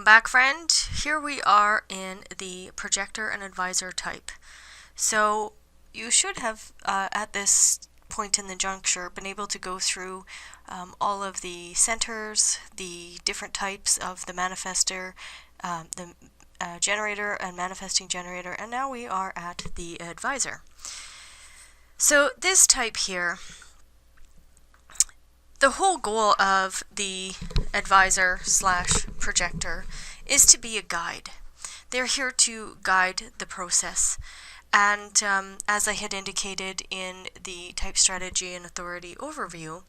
back, friend. Here we are in the projector and advisor type. So you should have, at this point in the juncture, been able to go through all of the centers, the different types of the manifestor, the generator and manifesting generator, and now we are at the advisor. So this type here, the whole goal of the advisor / projector is to be a guide. They're here to guide the process. And as I had indicated in the type strategy and authority overview,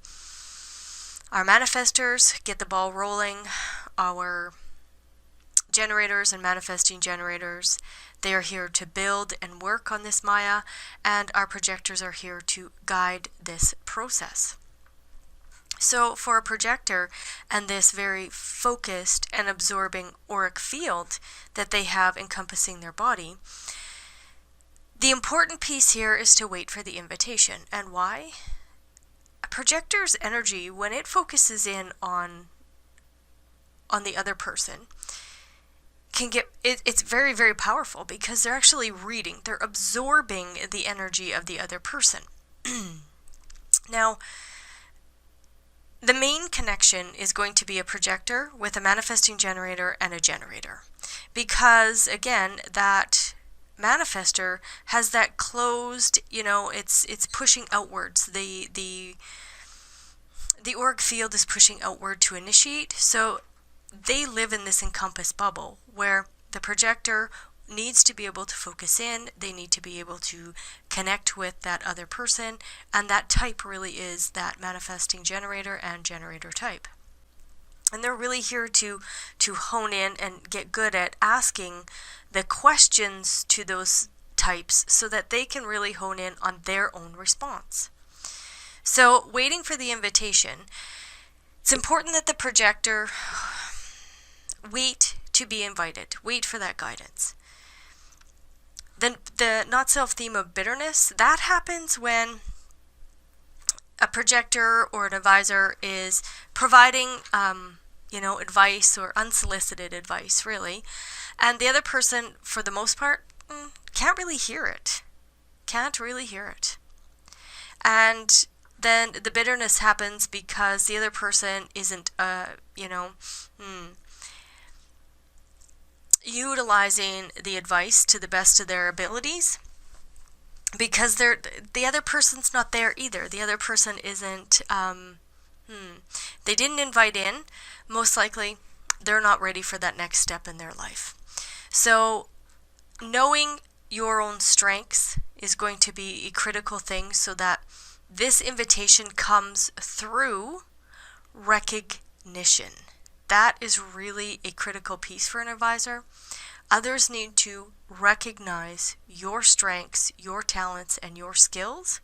our manifestors get the ball rolling. Our generators and manifesting generators, they are here to build and work on this Maya, and our projectors are here to guide this process. So for a projector and this very focused and absorbing auric field that they have encompassing their body, the important piece here is to wait for the invitation. And why? A projector's energy, when it focuses in on the other person, can get it's very, very powerful because they're actually reading, they're absorbing the energy of the other person. Now, the main connection is going to be a projector with a manifesting generator and a generator, because again, that manifestor has that closed, it's pushing outwards. The auric field is pushing outward to initiate, so they live in this encompass bubble where the projector needs to be able to focus in, they need to be able to connect with that other person, and that type really is that manifesting generator and generator type. And they're really here to hone in and get good at asking the questions to those types so that they can really hone in on their own response. So waiting for the invitation, it's important that the projector wait to be invited, wait for that guidance. Then the not self theme of bitterness, that happens when a projector or an advisor is providing advice or unsolicited advice, really, and the other person, for the most part, can't really hear it. And then the bitterness happens because the other person isn't, utilizing the advice to the best of their abilities, because the other person's not there either. The other person isn't, they didn't invite in. Most likely, they're not ready for that next step in their life. So, knowing your own strengths is going to be a critical thing so that this invitation comes through recognition. That is really a critical piece for an advisor. Others need to recognize your strengths, your talents, and your skills.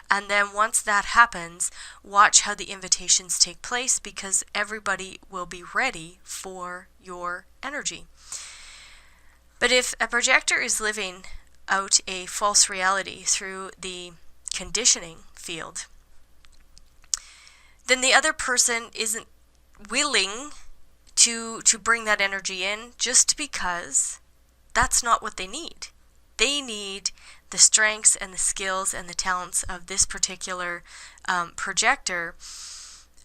And then once that happens, watch how the invitations take place, because everybody will be ready for your energy. But if a projector is living out a false reality through the conditioning field, then the other person isn't willing to bring that energy in, just because that's not what they need. They need the strengths and the skills and the talents of this particular projector,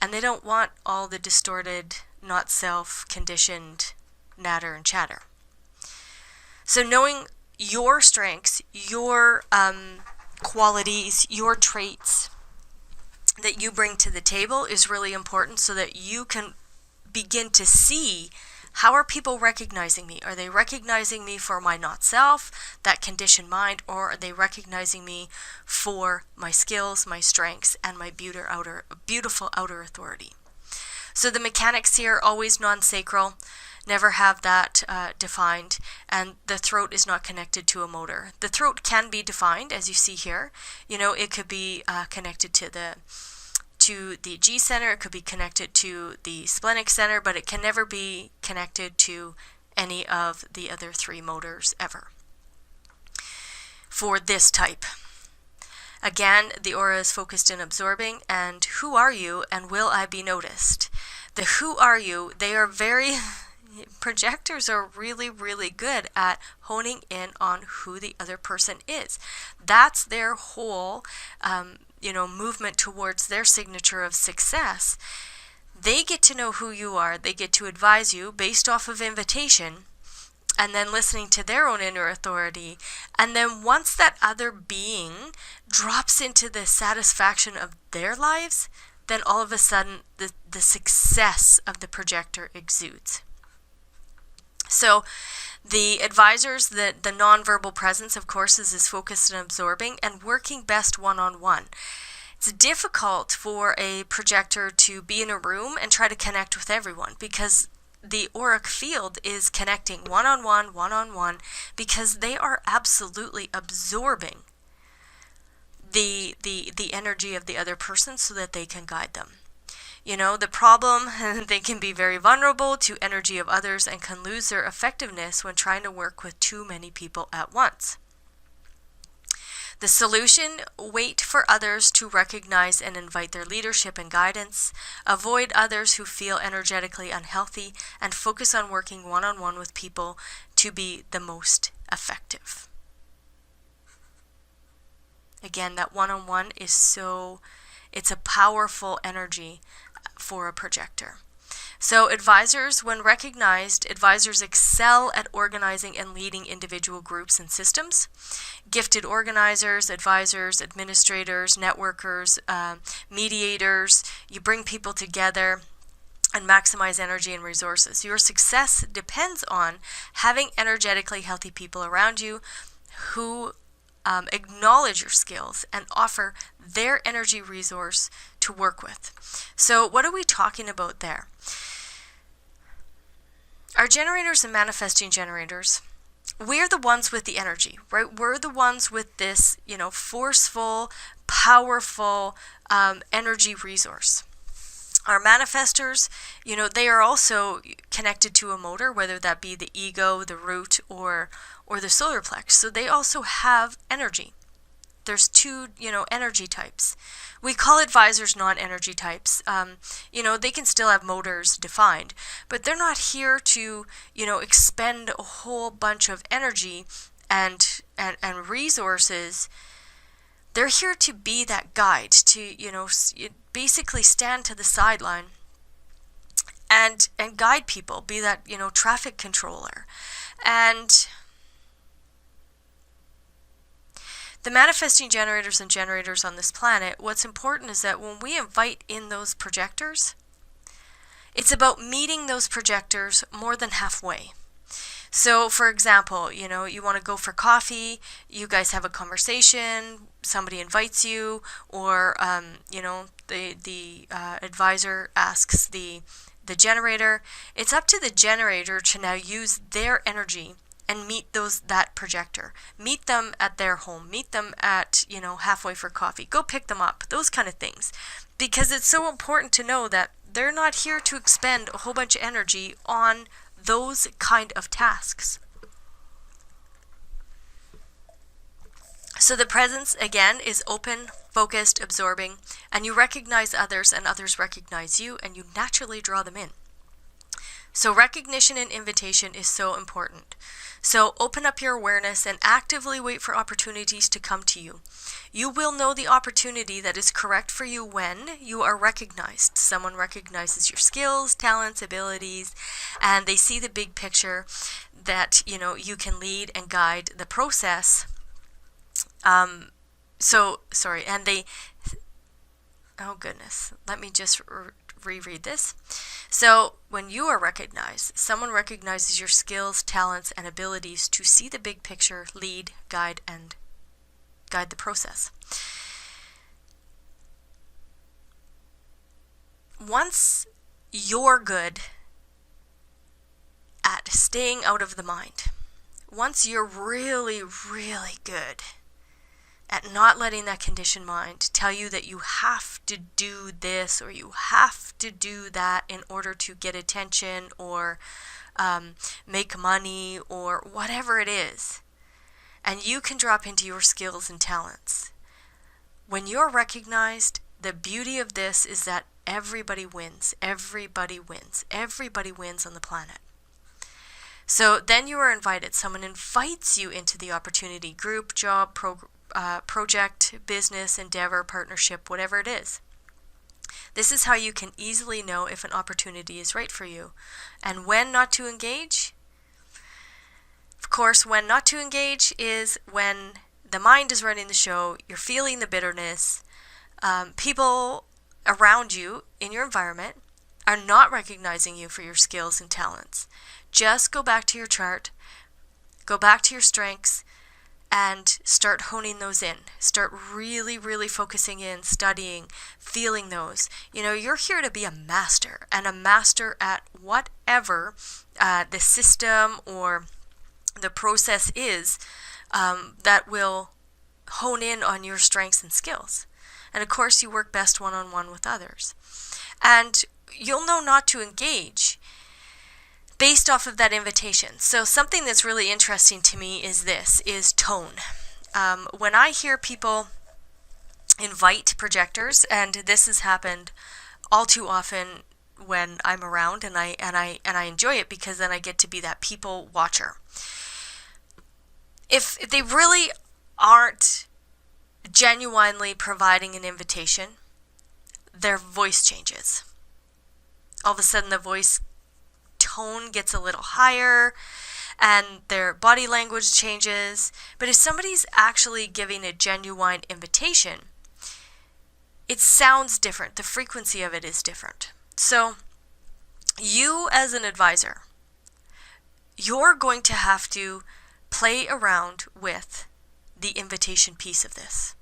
and they don't want all the distorted, not self-conditioned natter and chatter. So knowing your strengths, your qualities, your traits that you bring to the table is really important, so that you can begin to see, how are people recognizing me? Are they recognizing me for my not self, that conditioned mind, or are they recognizing me for my skills, my strengths, and my beautiful outer authority? So the mechanics here, always non-sacral, never have that defined, and the throat is not connected to a motor. The throat can be defined, as you see here. It could be connected to the G center, it could be connected to the splenic center, but it can never be connected to any of the other three motors ever for this type. Again, the aura is focused in absorbing, and who are you and will I be noticed? The who are you, they are very, Projectors are really, really good at honing in on who the other person is. That's their whole, movement towards their signature of success. They get to know who you are. They get to advise you based off of invitation, and then listening to their own inner authority. And then once that other being drops into the satisfaction of their lives, then all of a sudden the success of the projector exudes. So the advisors, the nonverbal presence, of course, is focused on absorbing and working best one-on-one. It's difficult for a projector to be in a room and try to connect with everyone, because the auric field is connecting one-on-one, because they are absolutely absorbing the energy of the other person so that they can guide them. The problem, they can be very vulnerable to energy of others and can lose their effectiveness when trying to work with too many people at once. The solution: wait for others to recognize and invite their leadership and guidance. Avoid others who feel energetically unhealthy, and focus on working one-on-one with people to be the most effective. Again, that one-on-one is it's a powerful energy for a projector. So advisors, when recognized, advisors excel at organizing and leading individual groups and systems. Gifted organizers, advisors, administrators, networkers, mediators, you bring people together and maximize energy and resources. Your success depends on having energetically healthy people around you who acknowledge your skills and offer their energy resource to work with. So what are we talking about there? Our generators and manifesting generators, we're the ones with the energy, right? We're the ones with this, forceful, powerful energy resource. Our manifestors, they are also connected to a motor, whether that be the ego, the root, or the solar plex. So they also have energy. There's two, energy types. We call advisors non-energy types. They can still have motors defined, but they're not here to, expend a whole bunch of energy and resources. They're here to be that guide, to, basically stand to the sideline and guide people, be that, traffic controller. And the manifesting generators and generators on this planet, what's important is that when we invite in those projectors, it's about meeting those projectors more than halfway. So, for example, you want to go for coffee, you guys have a conversation, somebody invites you, or, the advisor asks the generator. It's up to the generator to now use their energy and meet that projector. Meet them at their home. Meet them at, halfway for coffee. Go pick them up. Those kind of things. Because it's so important to know that they're not here to expend a whole bunch of energy on those kind of tasks. So the presence, again, is open, focused, absorbing, and you recognize others and others recognize you, and you naturally draw them in. So recognition and invitation is so important. So open up your awareness and actively wait for opportunities to come to you. You will know the opportunity that is correct for you when you are recognized. Someone recognizes your skills, talents, abilities, and they see the big picture that, you can lead and guide the process. And they, oh goodness, let me just reread this. So when you are recognized, someone recognizes your skills, talents, and abilities to see the big picture, lead, guide the process. Once you're good at staying out of the mind, once you're really, really good at not letting that conditioned mind tell you that you have to do this or you have to do that in order to get attention or make money or whatever it is, and you can drop into your skills and talents. When you're recognized, the beauty of this is that everybody wins. Everybody wins. Everybody wins on the planet. So then you are invited. Someone invites you into the opportunity, group, job, project, business, endeavor, partnership, whatever it is. This is how you can easily know if an opportunity is right for you. And when not to engage? Of course, when not to engage is when the mind is running the show, you're feeling the bitterness, people around you in your environment are not recognizing you for your skills and talents. Just go back to your chart, go back to your strengths, and start honing those in. Start really, really focusing in, studying, feeling those. You're here to be a master, and a master at whatever the system or the process is that will hone in on your strengths and skills. And of course, you work best one-on-one with others. And you'll know not to engage based off of that invitation. So something that's really interesting to me is tone. When I hear people invite projectors, and this has happened all too often when I'm around, and I enjoy it because then I get to be that people watcher. If they really aren't genuinely providing an invitation, their voice changes. All of a sudden the voice tone gets a little higher and their body language changes. But if somebody's actually giving a genuine invitation, it sounds different. The frequency of it is different. So you as an advisor, you're going to have to play around with the invitation piece of this.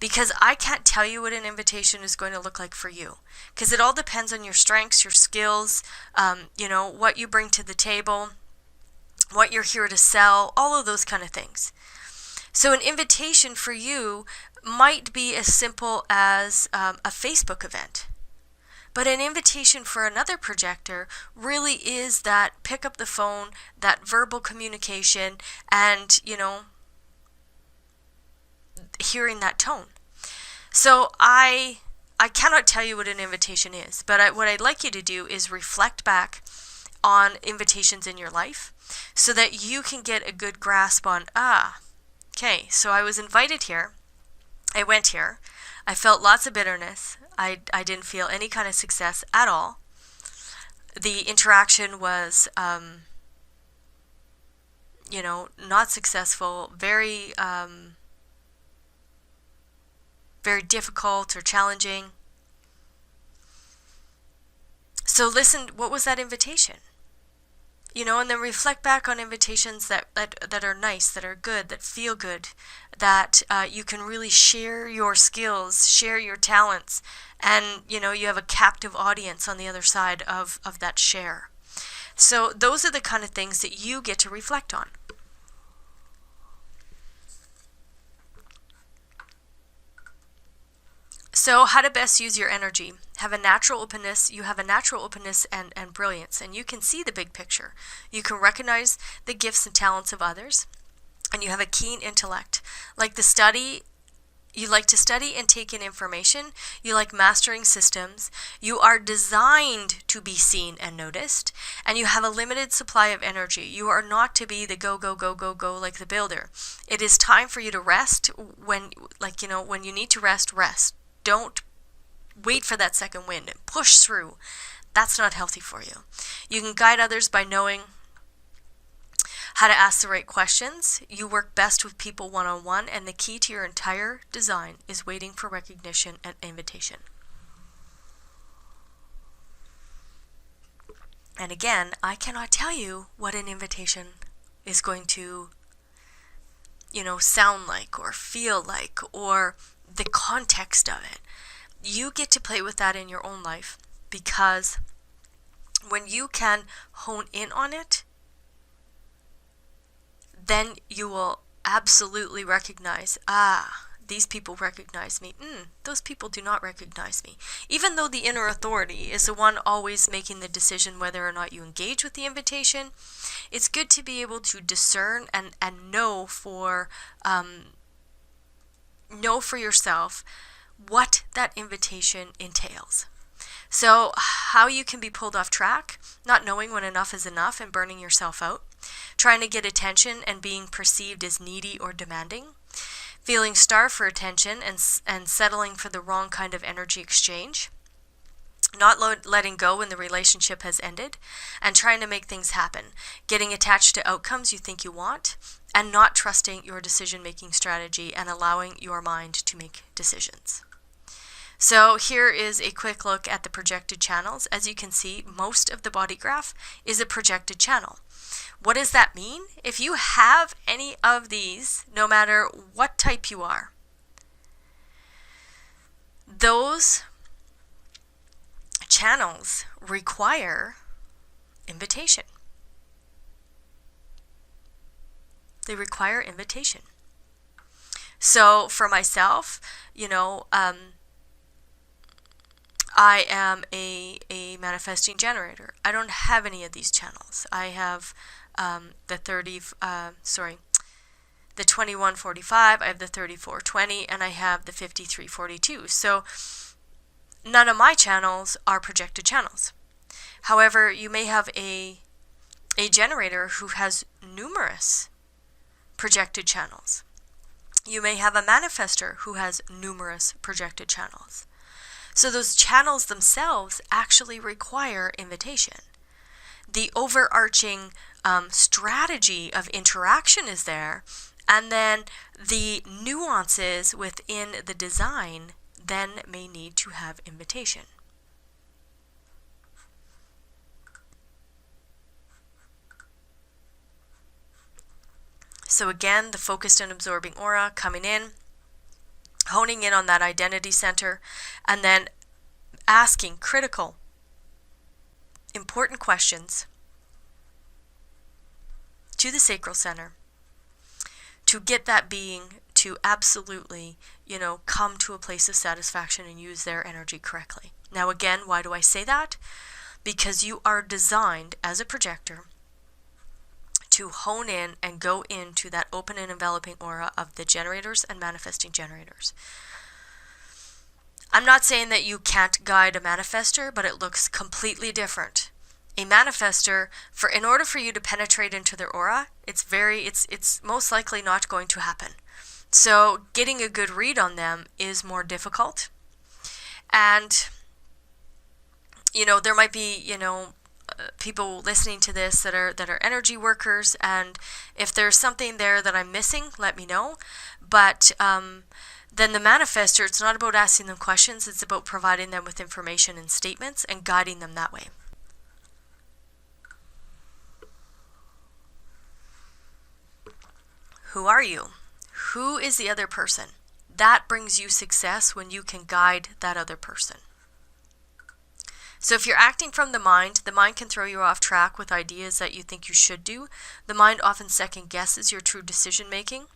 Because I can't tell you what an invitation is going to look like for you. Because it all depends on your strengths, your skills, what you bring to the table, what you're here to sell, all of those kind of things. So an invitation for you might be as simple as a Facebook event. But an invitation for another projector really is that pick up the phone, that verbal communication, and, hearing that tone. So I cannot tell you what an invitation is, but what I'd like you to do is reflect back on invitations in your life so that you can get a good grasp on, okay, so I was invited here, I went here, I felt lots of bitterness, I didn't feel any kind of success at all. The interaction was, not successful, very difficult or challenging. So listen, what was that invitation? And then reflect back on invitations that are nice, that are good, that feel good, that you can really share your skills, share your talents, and you have a captive audience on the other side of that share. So those are the kind of things that you get to reflect on. So how to best use your energy. Have a natural openness. You have a natural openness and brilliance, and you can see the big picture. You can recognize the gifts and talents of others, and you have a keen intellect. You like to study and take in information. You like mastering systems. You are designed to be seen and noticed, and you have a limited supply of energy. You are not to be the go, go, go, go, go like the builder. It is time for you to rest when you need to rest, rest. Don't wait for that second wind and push through. That's not healthy for you. You can guide others by knowing how to ask the right questions. You work best with people one-on-one, and the key to your entire design is waiting for recognition and invitation. And again, I cannot tell you what an invitation is going to, sound like or feel like, or the context of it. You get to play with that in your own life, because when you can hone in on it, then you will absolutely recognize, these people recognize me. Those people do not recognize me. Even though the inner authority is the one always making the decision whether or not you engage with the invitation, it's good to be able to discern and know for yourself what that invitation entails. So how you can be pulled off track, not knowing when enough is enough and burning yourself out, trying to get attention and being perceived as needy or demanding, feeling starved for attention and settling for the wrong kind of energy exchange, not letting go when the relationship has ended, and trying to make things happen, getting attached to outcomes you think you want, and not trusting your decision-making strategy and allowing your mind to make decisions. So here is a quick look at the projected channels. As you can see, most of the body graph is a projected channel. What does that mean? If you have any of these, no matter what type you are, those channels require invitation. They require invitation. So for myself, I am a manifesting generator. I don't have any of these channels. I have the 2145, I have the 3420, and I have the 5342. So none of my channels are projected channels. However, you may have a generator who has numerous projected channels. You may have a manifester who has numerous projected channels. So those channels themselves actually require invitation. The overarching strategy of interaction is there, and then the nuances within the design then may need to have invitation. So again, the focused and absorbing aura coming in, honing in on that identity center, and then asking critical, important questions to the sacral center to get that being to absolutely, come to a place of satisfaction and use their energy correctly. Now again, why do I say that? Because you are designed as a projector to hone in and go into that open and enveloping aura of the generators and manifesting generators. I'm not saying that you can't guide a manifester, but it looks completely different. A manifester, in order for you to penetrate into their aura, it's most likely not going to happen. So getting a good read on them is more difficult. And there might be, people listening to this that are energy workers, and if there's something there that I'm missing, let me know. But then the manifester, it's not about asking them questions, it's about providing them with information and statements and guiding them that way. Who are you? Who is the other person? That brings you success when you can guide that other person. So if you're acting from the mind can throw you off track with ideas that you think you should do. The mind often second guesses your true decision making.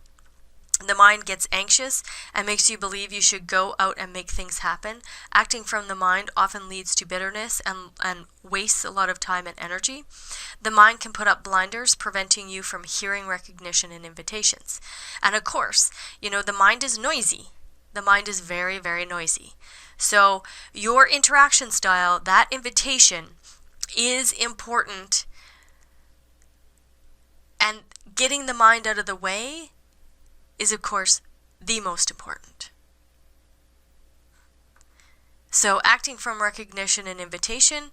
The mind gets anxious and makes you believe you should go out and make things happen. Acting from the mind often leads to bitterness and wastes a lot of time and energy. The mind can put up blinders, preventing you from hearing recognition and invitations. And of course, the mind is noisy. The mind is very, very noisy. So your interaction style, that invitation, is important. And getting the mind out of the way is, of course, the most important. So acting from recognition and invitation,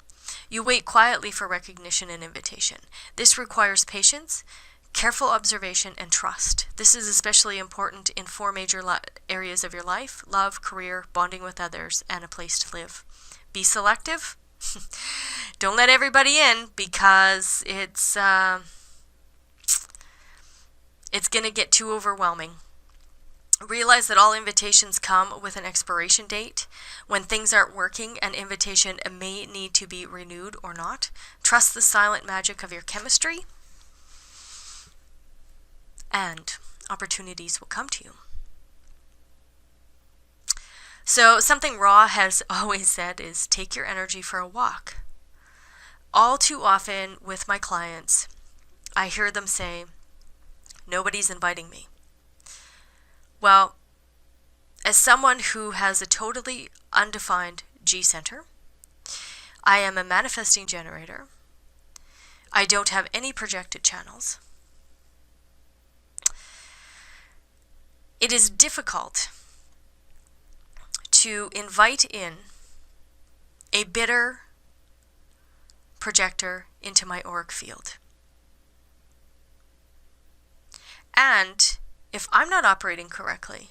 you wait quietly for recognition and invitation. This requires patience, careful observation, and trust. This is especially important in 4 major areas of your life: love, career, bonding with others, and a place to live. Be selective. Don't let everybody in, because it's going to get too overwhelming. Realize that all invitations come with an expiration date. When things aren't working, an invitation may need to be renewed or not. Trust the silent magic of your chemistry, and opportunities will come to you. So something Ra has always said is take your energy for a walk. All too often with my clients, I hear them say, nobody's inviting me. Well, as someone who has a totally undefined G center, I am a manifesting generator. I don't have any projected channels. It is difficult to invite in a bitter projector into my auric field. And if I'm not operating correctly,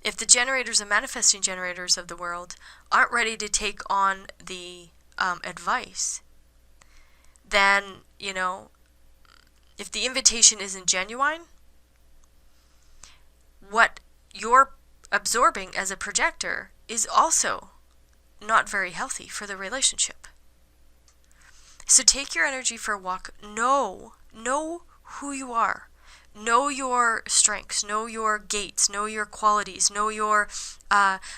if the generators and manifesting generators of the world aren't ready to take on the advice, then, you know, if the invitation isn't genuine, what you're absorbing as a projector is also not very healthy for the relationship. So take your energy for a walk. Know who you are. Know your strengths. Know your gates. Know your qualities. Know your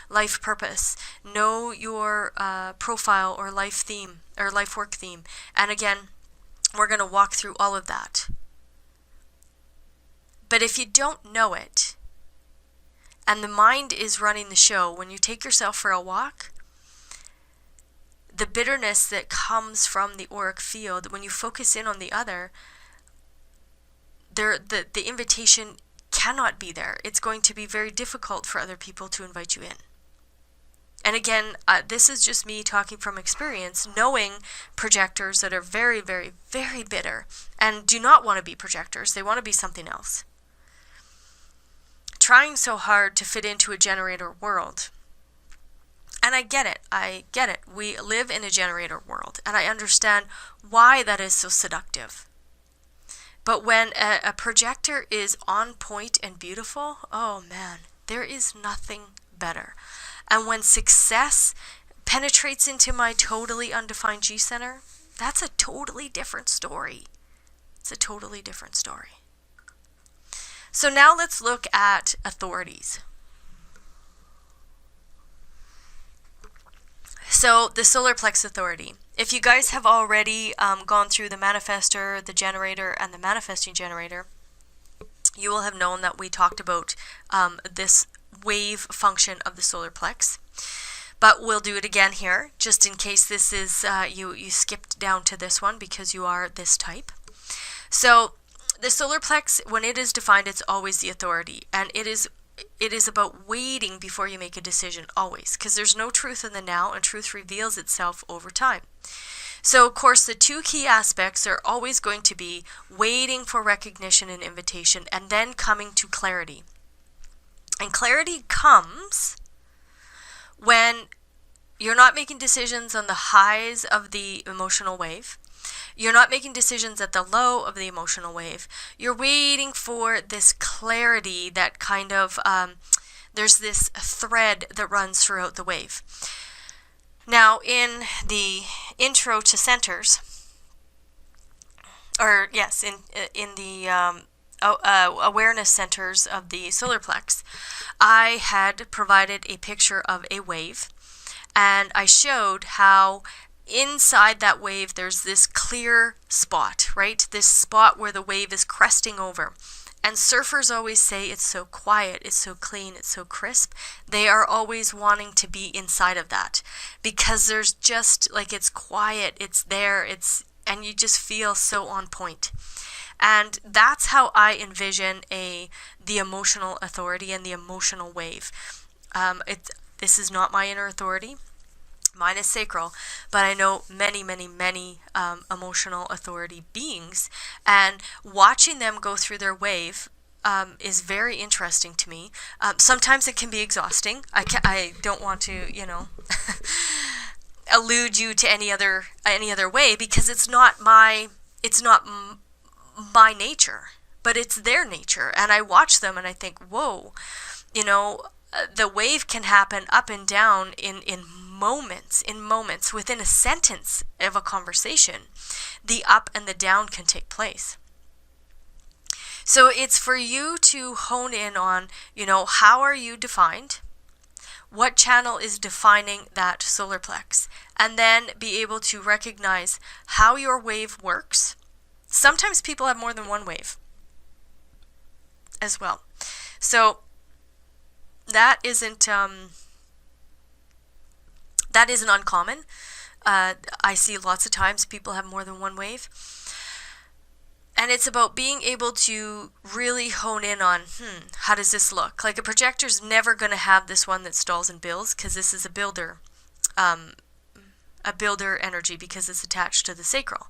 life purpose. Know your profile or life theme or life work theme. And again, we're going to walk through all of that. But if you don't know it, and the mind is running the show, when you take yourself for a walk, the bitterness that comes from the auric field, when you focus in on the other, the invitation cannot be there. It's going to be very difficult for other people to invite you in. And again, this is just me talking from experience, knowing projectors that are very, very, very bitter and do not want to be projectors. They want to be something else. Trying so hard to fit into a generator world. And I get it. We live in a generator world, and I understand why that is so seductive. But when a projector is on point and beautiful, oh man, there is nothing better. And when success penetrates into my totally undefined G center, that's a totally different story. It's a totally different story. So now let's look at authorities. So the solar plex authority. If you guys have already gone through the manifestor, the generator, and the manifesting generator, you will have known that we talked about this wave function of the solar plex. But we'll do it again here, just in case this is you skipped down to this one because you are this type. So the solar plex, when it is defined, it's always the authority, and it is about waiting before you make a decision, always, because there's no truth in the now, and truth reveals itself over time. So, of course, the two key aspects are always going to be waiting for recognition and invitation, and then coming to clarity. And clarity comes when you're not making decisions on the highs of the emotional wave. You're not making decisions at the low of the emotional wave. You're waiting for this clarity that kind of, there's this thread that runs throughout the wave. Now, in the intro to centers, or yes, in the awareness centers of the solar plex, I had provided a picture of a wave, and I showed how inside that wave there's this clear spot, right? This spot where the wave is cresting over. And surfers always say it's so quiet, it's so clean, it's so crisp. They are always wanting to be inside of that because there's just like, it's quiet, it's there, and you just feel so on point. And that's how I envision the emotional authority and the emotional wave. This is not my inner authority. Mine is sacral, but I know many, many, many emotional authority beings, and watching them go through their wave is very interesting to me. Sometimes it can be exhausting. I don't want to, allude you to any other way, because it's not my nature, but it's their nature. And I watch them and I think, whoa, the wave can happen up and down in moments, within a sentence of a conversation. The up and the down can take place. So it's for you to hone in on, how are you defined? What channel is defining that solar plex? And then be able to recognize how your wave works. Sometimes people have more than one wave as well. So that isn't That isn't uncommon. I see lots of times people have more than one wave. And it's about being able to really hone in on, how does this look? Like a projector's never going to have this one that stalls and builds, because this is a builder energy, because it's attached to the sacral.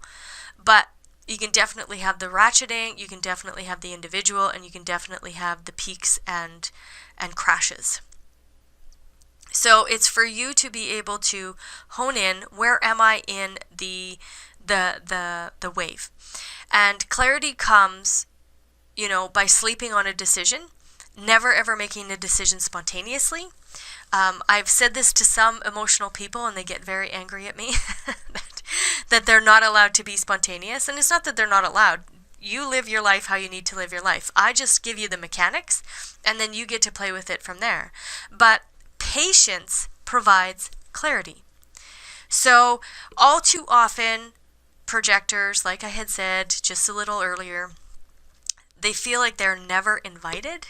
But you can definitely have the ratcheting, you can definitely have the individual, and you can definitely have the peaks and crashes. So it's for you to be able to hone in, where am I in the wave? And clarity comes, by sleeping on a decision, never ever making a decision spontaneously. I've said this to some emotional people and they get very angry at me that they're not allowed to be spontaneous. And it's not that they're not allowed. You live your life how you need to live your life. I just give you the mechanics and then you get to play with it from there. But patience provides clarity. So all too often, projectors, like I had said just a little earlier, they feel like they're never invited.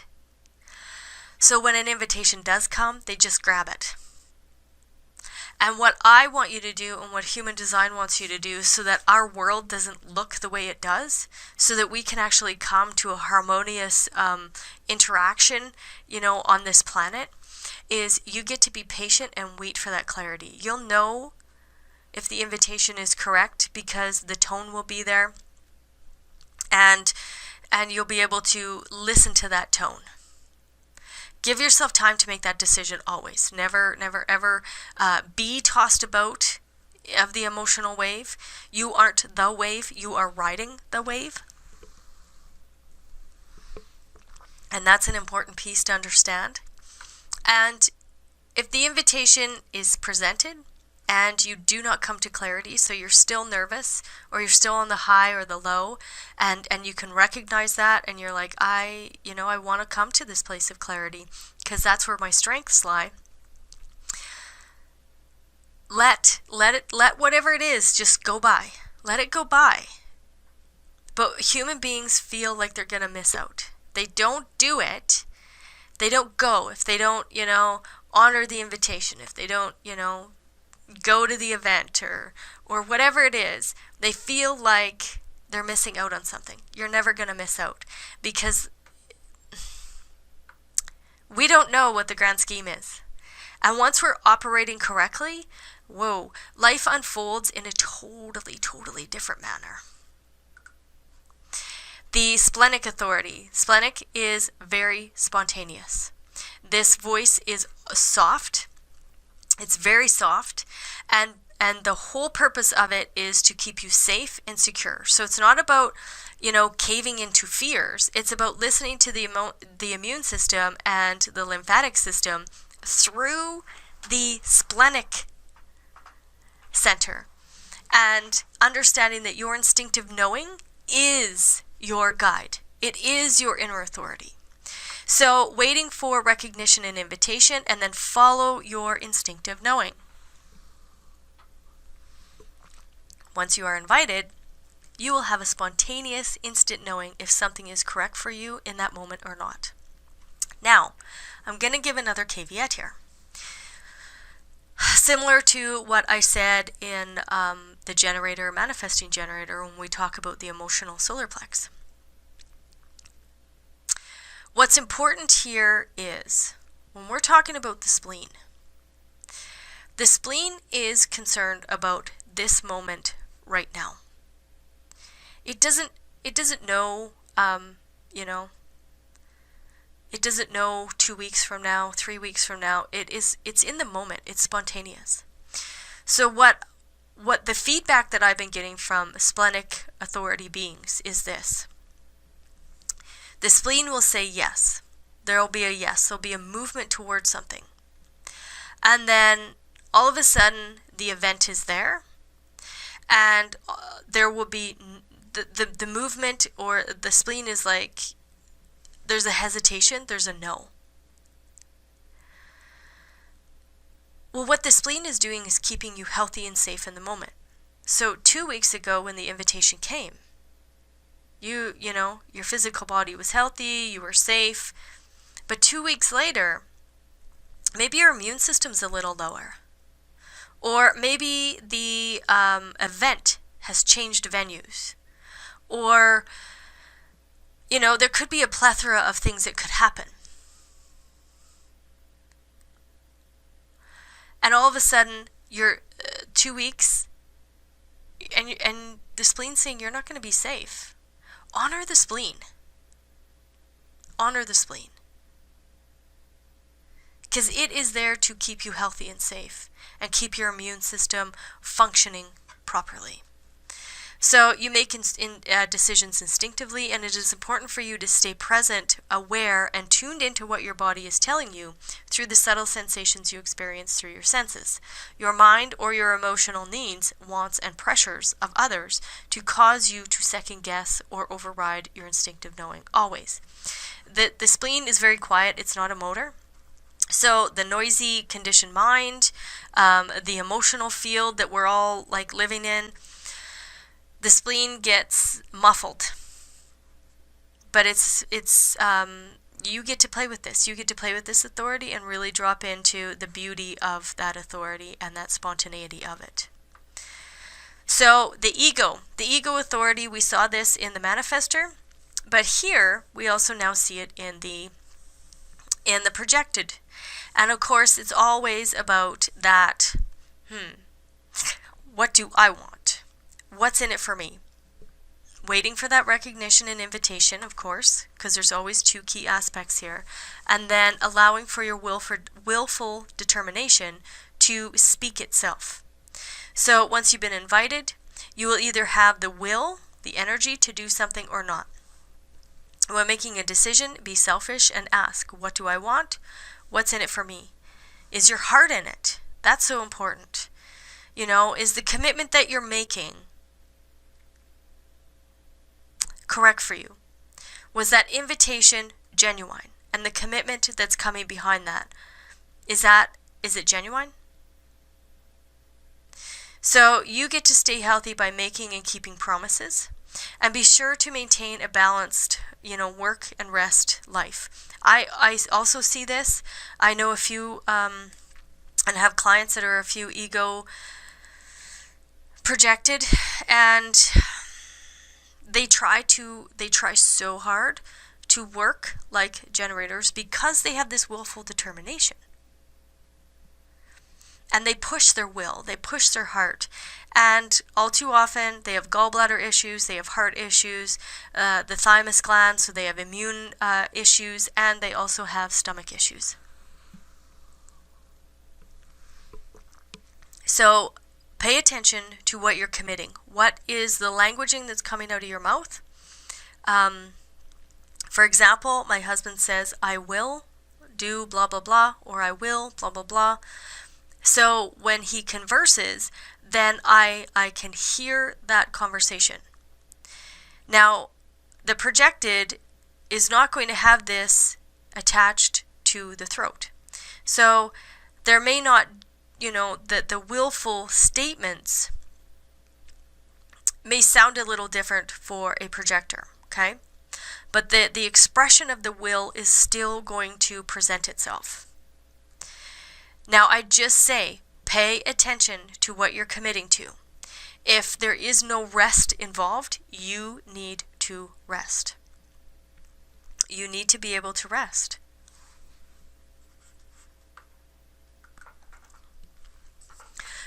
So when an invitation does come, they just grab it. And what I want you to do, and what Human Design wants you to do, so that our world doesn't look the way it does, so that we can actually come to a harmonious interaction, on this planet, is you get to be patient and wait for that clarity. You'll know if the invitation is correct because the tone will be there, and you'll be able to listen to that tone. Give yourself time to make that decision always. Never, never, ever be tossed about of the emotional wave. You aren't the wave, you are riding the wave. And that's an important piece to understand. And if the invitation is presented and you do not come to clarity, so you're still nervous or you're still on the high or the low, and you can recognize that and you're like, I want to come to this place of clarity because that's where my strengths lie. Let whatever it is just go by. Let it go by. But human beings feel like they're going to miss out. They don't do it. They don't go if they don't, honor the invitation, if they don't, go to the event or whatever it is. They feel like they're missing out on something. You're never going to miss out because we don't know what the grand scheme is. And once we're operating correctly, life unfolds in a totally, totally different manner. The Splenic Authority. Splenic is very spontaneous. This voice is soft. It's very soft, and the whole purpose of it is to keep you safe and secure. So it's not about, caving into fears. It's about listening to the immune system and the lymphatic system through the splenic center, and understanding that your instinctive knowing is your guide. It is your inner authority. So waiting for recognition and invitation, and then follow your instinctive knowing. Once you are invited, you will have a spontaneous, instant knowing if something is correct for you in that moment or not. Now, I'm going to give another caveat here. Similar to what I said in the manifesting generator, when we talk about the emotional solar plex. What's important here is, when we're talking about the spleen is concerned about this moment right now. It doesn't know, it doesn't know 2 weeks from now, 3 weeks from now. It's in the moment. It's spontaneous. So what the feedback that I've been getting from Splenic Authority beings is this. The spleen will say yes. There will be a yes. There'll be a movement towards something. And then all of a sudden, the event is there. And there will be the movement, or the spleen is like, there's a hesitation, there's a no. Well, what the spleen is doing is keeping you healthy and safe in the moment. So 2 weeks ago when the invitation came, your physical body was healthy, you were safe. But 2 weeks later, maybe your immune system's a little lower. Or maybe the event has changed venues. Or, there could be a plethora of things that could happen. And all of a sudden, you're 2 weeks, and the spleen's saying you're not going to be safe. Honor the spleen. Honor the spleen. Because it is there to keep you healthy and safe and keep your immune system functioning properly. So you make decisions instinctively, and it is important for you to stay present, aware, and tuned into what your body is telling you through the subtle sensations you experience through your senses. Your mind or your emotional needs, wants, and pressures of others to cause you to second guess or override your instinctive knowing, always. The spleen is very quiet. It's not a motor. So the noisy, conditioned mind, the emotional field that we're all living in, the spleen gets muffled. But you get to play with this. You get to play with this authority and really drop into the beauty of that authority and that spontaneity of it. So the ego authority, we saw this in the manifestor, but here we also now see it in the projected. And of course, it's always about that, what do I want? What's in it for me? Waiting for that recognition and invitation, of course, because there's always two key aspects here. And then allowing for your willful determination to speak itself. So once you've been invited, you will either have the will, the energy to do something or not. When making a decision, be selfish and ask, what do I want? What's in it for me? Is your heart in it? That's so important. Is the commitment that you're making correct for you? Was that invitation genuine? And the commitment that's coming behind that, is it genuine? So you get to stay healthy by making and keeping promises, and be sure to maintain a balanced, work and rest life. I also see this. I know a few, and have clients that are a few ego projected, and they try so hard to work like generators because they have this willful determination. And they push their will, they push their heart. And all too often, they have gallbladder issues, they have heart issues, the thymus gland, so they have immune issues, and they also have stomach issues. So pay attention to what you're committing. What is the languaging that's coming out of your mouth? For example, my husband says, I will do blah, blah, blah, or I will blah, blah, blah. So when he converses, then I can hear that conversation. Now, the projected is not going to have this attached to the throat. So there may not, the willful statements may sound a little different for a projector, okay? But the expression of the will is still going to present itself. Now, I just say, pay attention to what you're committing to. If there is no rest involved, you need to rest. You need to be able to rest.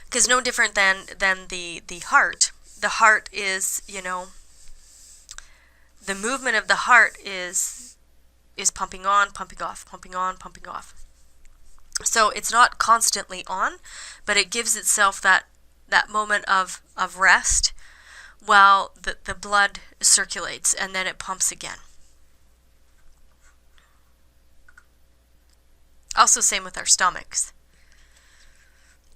Because no different than the heart. The heart is, the movement of the heart is pumping on, pumping off, pumping on, pumping off. So it's not constantly on, but it gives itself that moment of rest while the blood circulates, and then it pumps again. Also, same with our stomachs.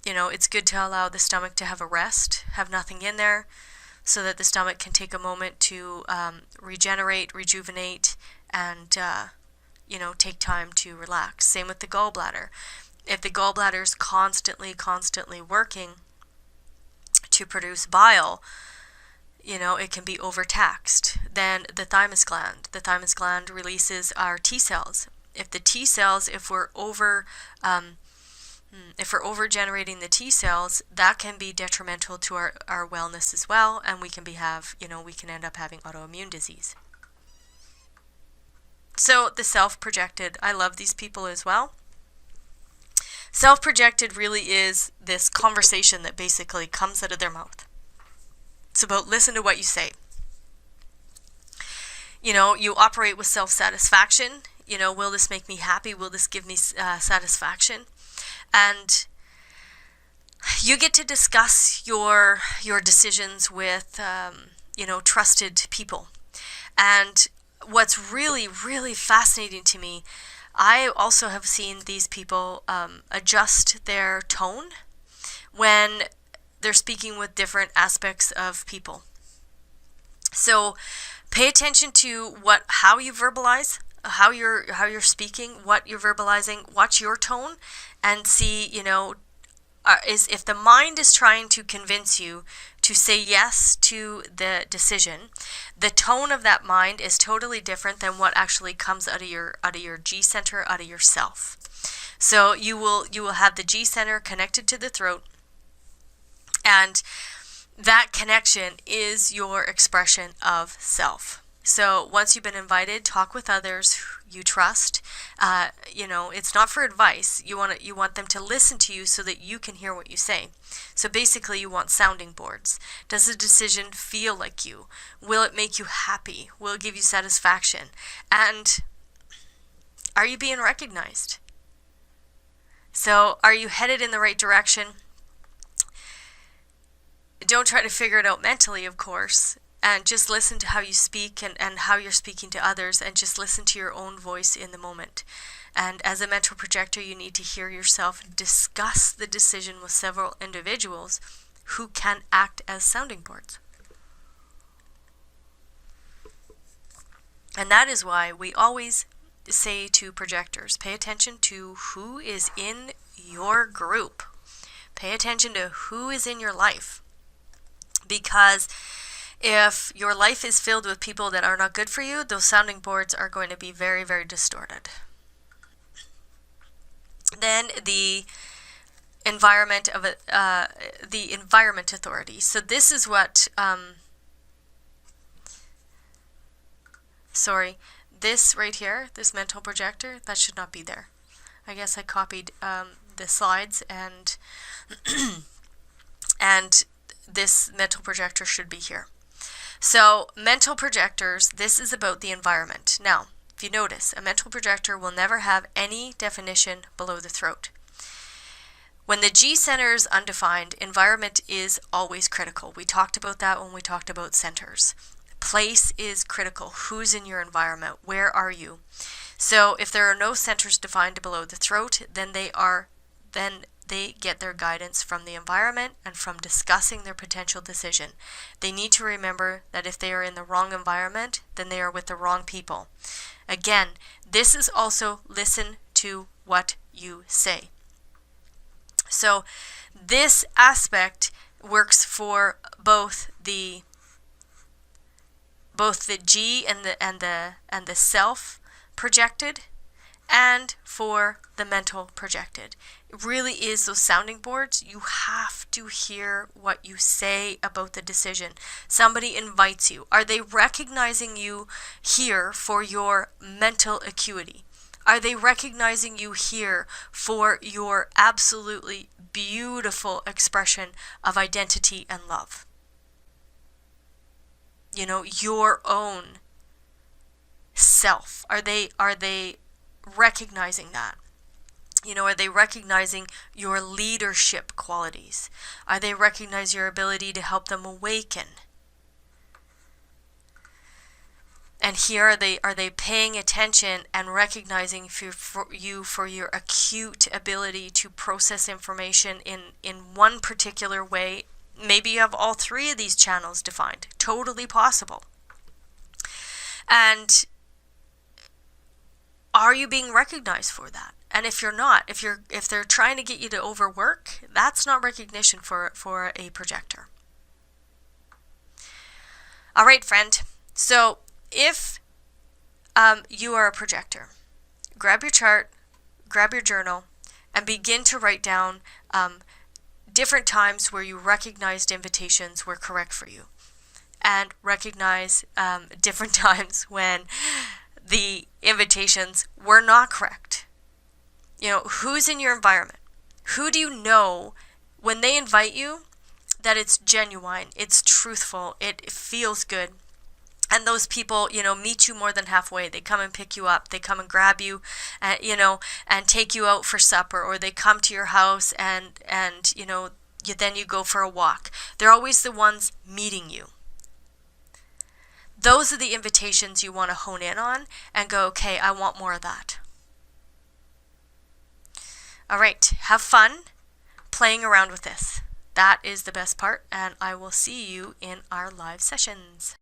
It's good to allow the stomach to have a rest, have nothing in there, so that the stomach can take a moment to regenerate, rejuvenate, and take time to relax. Same with the gallbladder. If the gallbladder is constantly working to produce bile, it can be overtaxed. Then the thymus gland releases our T cells. If we're over If we're over-generating the T cells, that can be detrimental to our wellness as well, and we can end up having autoimmune disease. So the self-projected, I love these people as well. Self-projected really is this conversation that basically comes out of their mouth. It's about listen to what you say. You operate with self-satisfaction. Will this make me happy? Will this give me satisfaction? And you get to discuss your decisions with, trusted people. And what's really, really fascinating to me, I also have seen these people adjust their tone when they're speaking with different aspects of people. So pay attention to how you verbalize, how you're speaking, what you're verbalizing, watch your tone, and see, if the mind is trying to convince you to say yes to the decision, the tone of that mind is totally different than what actually comes out of your G center, out of yourself. So you will have the G center connected to the throat, and that connection is your expression of self. So once you've been invited, talk with others you trust. It's not for advice. You want them to listen to you so that you can hear what you say. So basically, you want sounding boards. Does the decision feel like you? Will it make you happy? Will it give you satisfaction? And are you being recognized? So are you headed in the right direction? Don't try to figure it out mentally, of course. And just listen to how you speak and how you're speaking to others, and just listen to your own voice in the moment. And as a mental projector, you need to hear yourself discuss the decision with several individuals who can act as sounding boards. And that is why we always say to projectors, pay attention to who is in your group. Pay attention to who is in your life. Because if your life is filled with people that are not good for you, those sounding boards are going to be very, very distorted. Then the environment authority. So this is what this right here, this mental projector, that should not be there. I guess I copied the slides, and and this mental projector should be here. So mental projectors, this is about the environment. Now, if you notice, a mental projector will never have any definition below the throat. When the G center is undefined, environment is always critical. We talked about that when we talked about centers. Place is critical. Who's in your environment? Where are you? So if there are no centers defined below the throat, then they get their guidance from the environment and from discussing their potential decision. They need to remember that if they are in the wrong environment, then they are with the wrong people. Again, this is also listen to what you say. So this aspect works for both the G and the self projected, and for the mental projected. It really is those sounding boards. You have to hear what you say about the decision. Somebody invites you. Are they recognizing you here for your mental acuity? Are they recognizing you here for your absolutely beautiful expression of identity and love? Your own self. Are they recognizing that? Are they recognizing your leadership qualities? Are they recognize your ability to help them awaken? And here are they paying attention and recognizing for your acute ability to process information in one particular way? Maybe you have all three of these channels defined. Totally possible. And are you being recognized for that? And if you're not, if they're trying to get you to overwork, that's not recognition for a projector. All right, friend. So if you are a projector, grab your chart, grab your journal, and begin to write down different times where you recognized invitations were correct for you, and recognize different times when the invitations were not correct. You know, who's in your environment? Who do you know when they invite you that it's genuine, it's truthful, it feels good? And those people, you know, meet you more than halfway. They come and pick you up. They come and grab you, you know, and take you out for supper, or they come to your house and you know, then you go for a walk. They're always the ones meeting you. Those are the invitations you want to hone in on and go, okay, I want more of that. All right, have fun playing around with this. That is the best part, and I will see you in our live sessions.